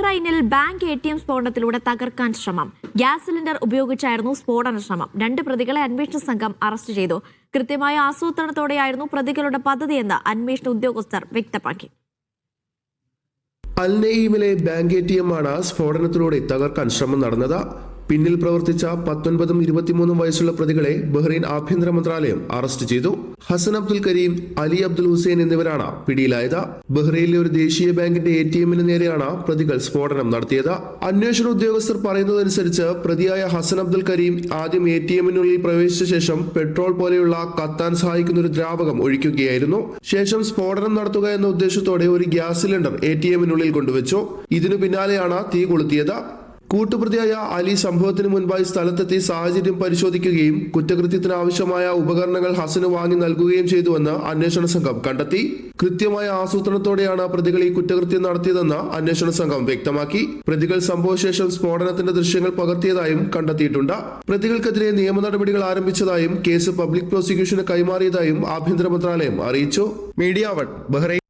ബഹ്റൈനിൽ bank ATM സ്ഫോടനത്തിലൂടെ തകർക്കാൻ ശ്രമം. Gas cylinder ഉപയോഗിച്ചായിരുന്നു സ്ഫോടന ശ്രമം. 2 പ്രതികളെ അന്വേഷണ സംഘം അറസ്റ്റ് ചെയ്തു. കൃത്യമായ ആസൂത്രണത്തോടെയായിരുന്നു പ്രതികളുടെ പദ്ധതിയെന്ന് അന്വേഷണ ഉദ്യോഗസ്ഥർ വ്യക്തമാക്കി. അൽ നഈമിലെ ബാങ്ക് ATM ആണ് സ്ഫോടനത്തിലൂടെ തകർക്കാൻ ശ്രമം നടന്നത്. പിന്നിൽ പ്രവർത്തിച്ച 19ഉം 23ഉം വയസ്സുള്ള പ്രതികളെ ബഹ്റൈൻ ആഭ്യന്തര മന്ത്രാലയം അറസ്റ്റ് ചെയ്തു. ഹസൻ അബ്ദുൽ കരീം, അലി അബ്ദുൽ ഹുസൈൻ എന്നിവരാണ് പിടിയിലായത്. ബഹ്റൈനിലെ ഒരു ദേശീയ ബാങ്കിന്റെ ATMന് നേരെയാണ് പ്രതികൾ സ്ഫോടനം നടത്തിയത്. അന്വേഷണ ഉദ്യോഗസ്ഥർ പറയുന്നതനുസരിച്ച് പ്രതിയായ ഹസൻ അബ്ദുൽ കരീം ആദ്യം ATMനുള്ളിൽ പ്രവേശിച്ച ശേഷം പെട്രോൾ പോലെയുള്ള കത്താൻ സഹായിക്കുന്ന ഒരു ദ്രാവകം ഒഴിക്കുകയായിരുന്നു. ശേഷം സ്ഫോടനം നടത്തുക എന്ന ഉദ്ദേശത്തോടെ ഒരു ഗ്യാസ് സിലിണ്ടർ ATMനുള്ളിൽ കൊണ്ടുവച്ചു. ഇതിനു പിന്നാലെയാണ് തീ കൊളുത്തിയത്. കൂട്ടുപ്രതിയായ അലി സംഭവത്തിന് മുൻപായി സ്ഥലത്തെത്തി സാഹചര്യം പരിശോധിക്കുകയും കുറ്റകൃത്യത്തിന് ആവശ്യമായ ഉപകരണങ്ങൾ ഹസന് വാങ്ങി നൽകുകയും ചെയ്തുവെന്ന് അന്വേഷണ സംഘം കണ്ടെത്തി. കൃത്യമായ ആസൂത്രണത്തോടെയാണ് പ്രതികൾ ഈ കുറ്റകൃത്യം നടത്തിയതെന്ന് അന്വേഷണ സംഘം വ്യക്തമാക്കി. പ്രതികൾ സംഭവശേഷം സ്ഫോടനത്തിന്റെ ദൃശ്യങ്ങൾ പകർത്തിയതായും കണ്ടെത്തിയിട്ടുണ്ട്. പ്രതികൾക്കെതിരെ നിയമ നടപടികൾ ആരംഭിച്ചതായും കേസ് പബ്ലിക് പ്രോസിക്യൂഷന് കൈമാറിയതായും ആഭ്യന്തര മന്ത്രാലയം അറിയിച്ചു. Media 1 Bahrain.